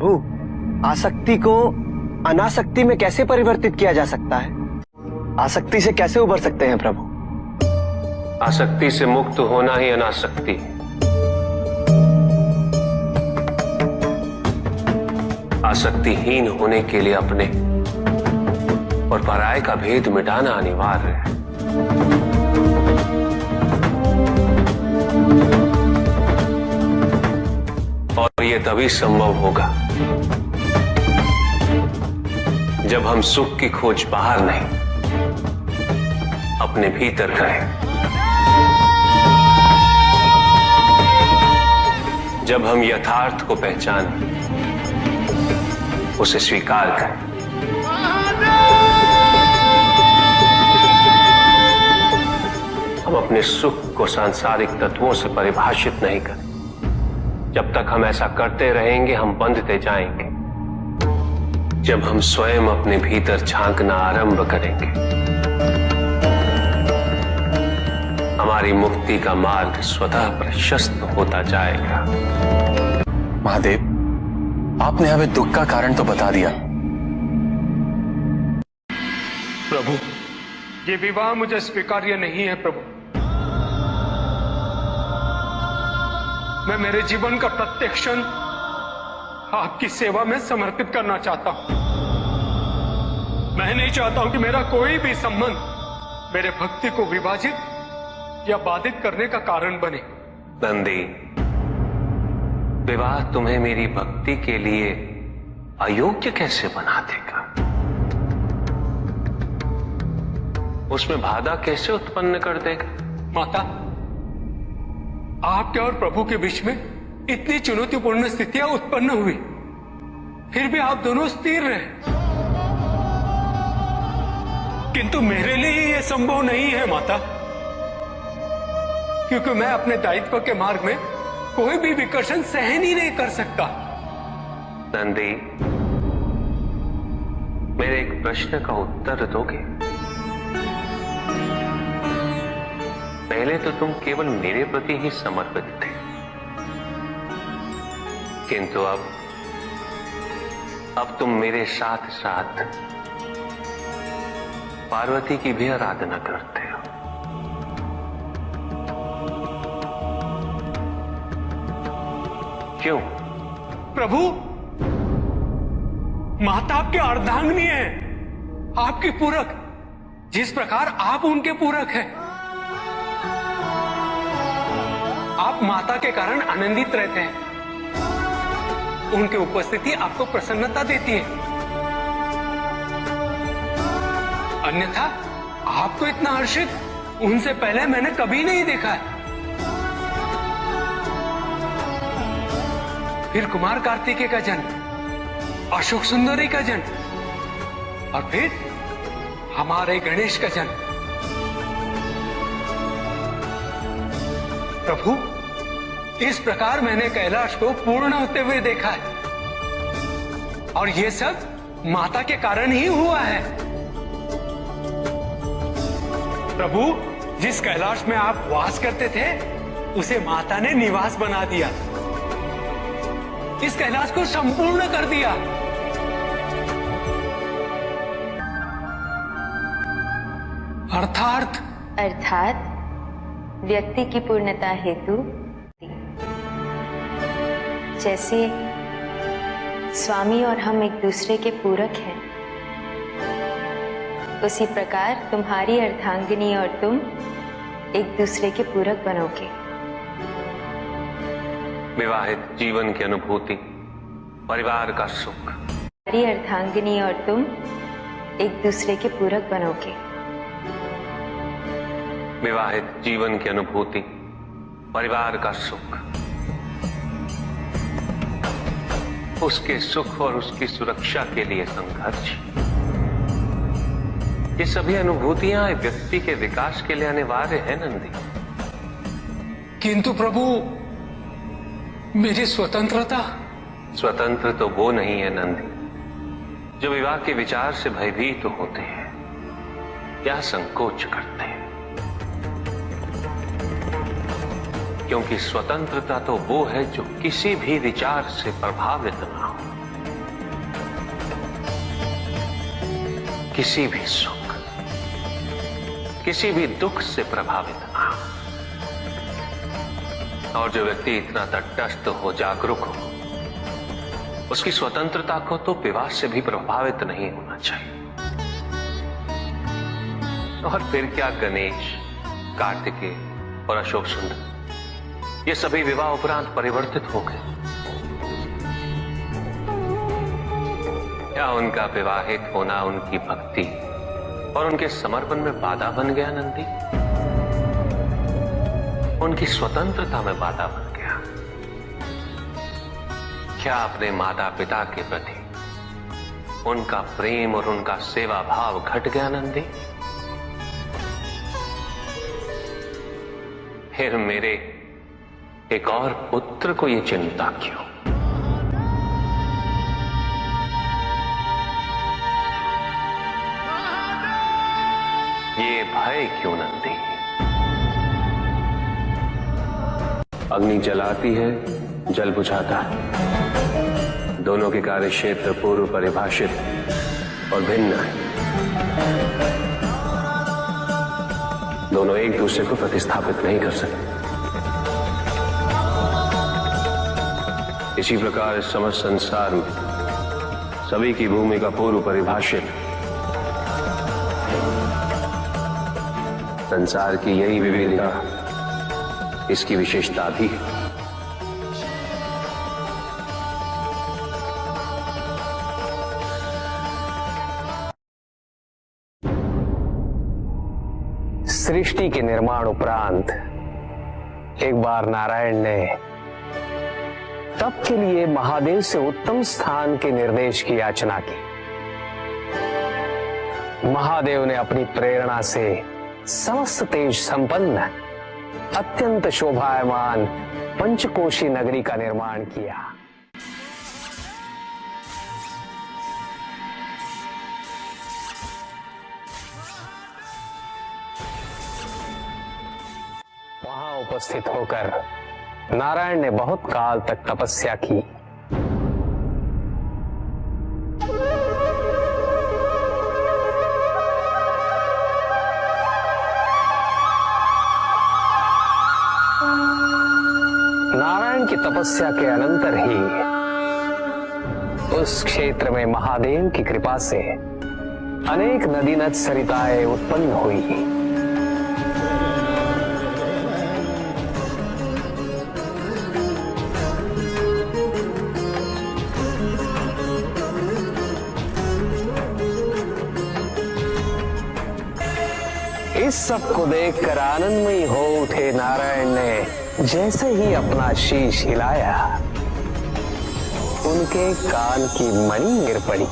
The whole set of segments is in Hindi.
प्रभु, आसक्ति को अनासक्ति में कैसे परिवर्तित किया जा सकता है? आसक्ति से कैसे उबर सकते हैं प्रभु? आसक्ति से मुक्त होना ही अनासक्ति है। आसक्तिहीन होने के लिए अपने और पराये का भेद मिटाना अनिवार्य है। और यह तभी संभव होगा जब हम सुख की खोज बाहर नहीं, अपने भीतर करें। जब हम यथार्थ को पहचानें, उसे स्वीकार करें। हम अपने सुख को सांसारिक तत्वों से परिभाषित नहीं करें। जब तक हम ऐसा करते रहेंगे, हम बंधते जाएंगे। जब हम स्वयं अपने भीतर झांकना आरंभ करेंगे, हमारी मुक्ति का मार्ग स्वतः प्रशस्त होता जाएगा। महादेव, आपने हमें दुख का कारण तो बता दिया। प्रभु, ये विवाह मुझे स्वीकार्य नहीं है प्रभु। मैं मेरे जीवन का प्रत्येक क्षण आपकी सेवा में समर्पित करना चाहता हूं। मैं नहीं चाहता हूं कि मेरा कोई भी संबंध मेरे भक्ति को विभाजित या बाधित करने का कारण बने। नंदी, विवाह तुम्हें मेरी भक्ति के लिए अयोग्य कैसे बना देगा? उसमें बाधा कैसे उत्पन्न कर देगा? माता, आपके और प्रभु के बीच में इतनी चुनौतीपूर्ण स्थितियां उत्पन्न हुई, फिर भी आप दोनों स्थिर रहे। किंतु मेरे लिए यह संभव नहीं है माता, क्योंकि मैं अपने दायित्व के मार्ग में कोई भी विकर्षण सहन ही नहीं कर सकता। नंदी, मेरे एक प्रश्न का उत्तर दोगे? पहले तो तुम केवल मेरे प्रति ही समर्पित थे, किंतु अब तुम मेरे साथ साथ पार्वती की भी आराधना करते हो। क्यों? प्रभु, माता आपके अर्धांगिनी है, आपकी पूरक, जिस प्रकार आप उनके पूरक हैं। आप माता के कारण आनंदित रहते हैं, उनकी उपस्थिति आपको प्रसन्नता देती है। अन्यथा आपको इतना हर्षित उनसे पहले मैंने कभी नहीं देखा है। फिर कुमार कार्तिकेय का जन्म, अशोक सुंदरी का जन्म, और फिर हमारे गणेश का जन्म। प्रभु, इस प्रकार मैंने कैलाश को पूर्ण होते हुए देखा है, और यह सब माता के कारण ही हुआ है। प्रभु, जिस कैलाश में आप वास करते थे, उसे माता ने निवास बना दिया, इस कैलाश को संपूर्ण कर दिया। अर्थात व्यक्ति की पूर्णता हेतु जैसे स्वामी और हम एक दूसरे के पूरक हैं, उसी प्रकार तुम्हारी अर्धांगिनी और तुम एक दूसरे के पूरक बनोगे। विवाहित जीवन की अनुभूति, परिवार का सुख। तुम्हारी अर्धांगिनी और तुम एक दूसरे के पूरक बनोगे। विवाहित जीवन की अनुभूति, परिवार का सुख। उसके सुख और उसकी सुरक्षा के लिए संघर्ष। ये सभी अनुभूतियां व्यक्ति के विकास के लिए अनिवार्य है नंदी। किंतु प्रभु, मेरी स्वतंत्रता। स्वतंत्र तो वो नहीं है नंदी जो विवाह के विचार से भयभीत तो होते हैं या संकोच करते हैं, क्योंकि स्वतंत्रता तो वो है जो किसी भी विचार से प्रभावित ना हो। किसी भी सुख, किसी भी दुख से प्रभावित ना हो। और जो व्यक्ति इतना तटस्थ हो, जागरूक हो, उसकी स्वतंत्रता को तो विवाह से भी प्रभावित नहीं होना चाहिए। और फिर क्या गणेश, कार्तिकेय और अशोक सुंदर, ये सभी विवाह उपरांत परिवर्तित हो गए। क्या उनका विवाहित होना उनकी भक्ति और उनके समर्पण में बाधा बन गया नंदी? उनकी स्वतंत्रता में बाधा बन गया? क्या अपने माता पिता के प्रति उनका प्रेम और उनका सेवा भाव घट गया नंदी? फिर मेरे एक और पुत्र को ये चिंता क्यों? ये भय क्यों नंदी? अग्नि जलाती है, जल बुझाता है। दोनों के कार्य क्षेत्र पूर्व परिभाषित और भिन्न है। दोनों एक दूसरे को प्रतिस्थापित नहीं कर सकते। इसी प्रकार इस समस्त संसार में सभी की भूमिका पूर्व परिभाषित। संसार की यही विविधता इसकी विशेषता भी है। सृष्टि के निर्माण उपरांत एक बार नारायण ने तप के लिए महादेव से उत्तम स्थान के निर्देश की याचना की। महादेव ने अपनी प्रेरणा से समस्त तेज संपन्न अत्यंत शोभायमान पंचकोशी नगरी का निर्माण किया। वहां उपस्थित होकर नारायण ने बहुत काल तक तपस्या की। नारायण की तपस्या के अनंतर ही उस क्षेत्र में महादेव की कृपा से अनेक नदी नद सरिताएं उत्पन्न हुई। इस सब को देखकर आनंदमयी हो उठे नारायण ने जैसे ही अपना शीश हिलाया, उनके कान की मणि गिर पड़ी।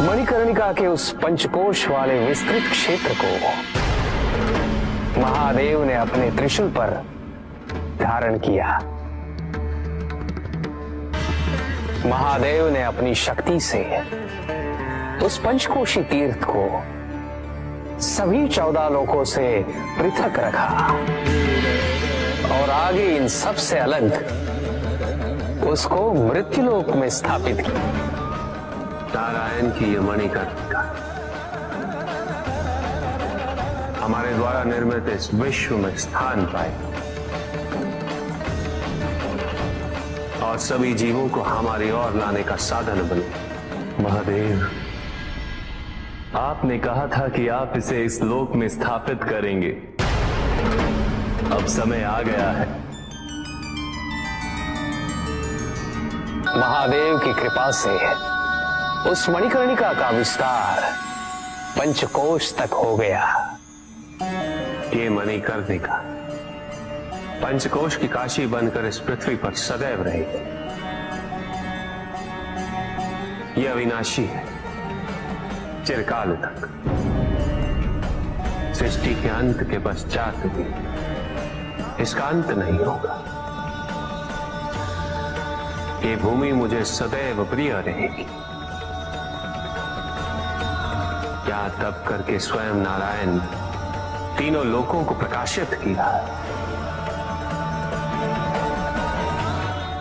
मणिकर्णिका के उस पंचकोश वाले विस्तृत क्षेत्र को महादेव ने अपने त्रिशूल पर धारण किया। महादेव ने अपनी शक्ति से उस पंचकोशी तीर्थ को सभी 14 लोकों से पृथक रखा और आगे इन सब से अलग उसको मृत्युलोक में स्थापित किया। नारायण की ये मणिकर्णिका हमारे द्वारा निर्मित इस विश्व में स्थान पाए और सभी जीवों को हमारी ओर लाने का साधन बने। महादेव, आपने कहा था कि आप इसे इस लोक में स्थापित करेंगे। अब समय आ गया है। महादेव की कृपा से उस मणिकर्णिका का विस्तार पंचकोश तक हो गया। ये मणिकर्णिका पंचकोश की काशी बनकर इस पृथ्वी पर सदैव रहेगी। यह अविनाशी है, चिरकाल तक। सृष्टि के अंत के पश्चात भी इसका अंत नहीं होगा। ये भूमि मुझे सदैव प्रिय रहेगी। क्या तप करके स्वयं नारायण तीनों लोकों को प्रकाशित किया।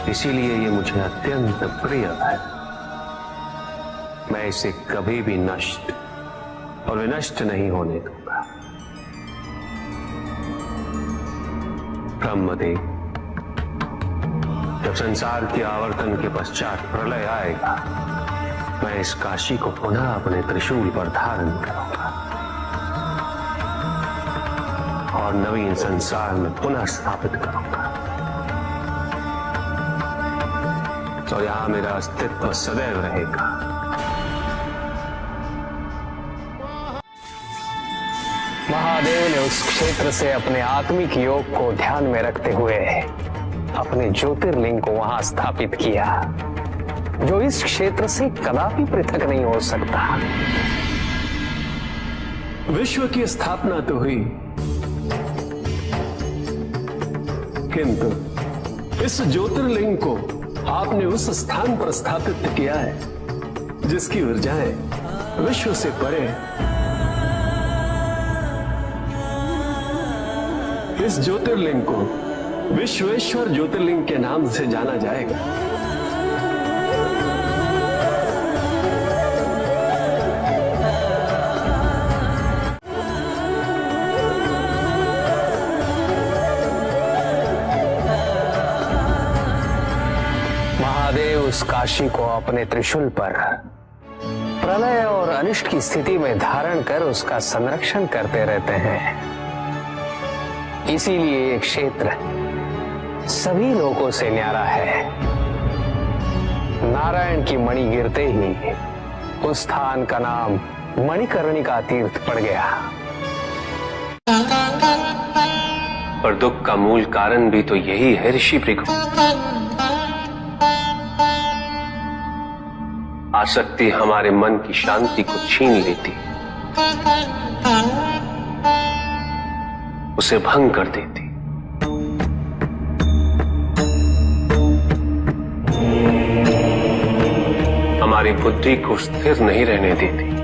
इसीलिए ये मुझे अत्यंत प्रिय है। मैं इसे कभी भी नष्ट और विनष्ट नहीं होने दूंगा। ब्रह्मदेव, जब संसार के आवर्तन के पश्चात प्रलय आएगा, मैं इस काशी को पुनः अपने त्रिशूल पर धारण करूंगा और नवीन संसार में पुनः स्थापित करूंगा। और यहां मेरा अस्तित्व सदैव रहेगा। महादेव ने उस क्षेत्र से अपने आत्मिक योग को ध्यान में रखते हुए अपने ज्योतिर्लिंग को वहां स्थापित किया, जो इस क्षेत्र से कदापि पृथक नहीं हो सकता। विश्व की स्थापना तो हुई, किंतु इस ज्योतिर्लिंग को आपने उस स्थान पर स्थापित किया है जिसकी ऊर्जाएं विश्व से परे। इस ज्योतिर्लिंग को विश्वेश्वर ज्योतिर्लिंग के नाम से जाना जाएगा। महादेव उस काशी को अपने त्रिशूल पर प्रलय और अनिष्ट की स्थिति में धारण कर उसका संरक्षण करते रहते हैं। इसीलिए ये क्षेत्र सभी लोगों से न्यारा है। नारायण की मणि गिरते ही उस स्थान का नाम मणिकर्णिका तीर्थ पड़ गया। पर दुख का मूल कारण भी तो यही है ऋषि भृगु। आसक्ति हमारे मन की शांति को छीन लेती, उसे भंग कर देती। हमारी बुद्धि को स्थिर नहीं रहने देती।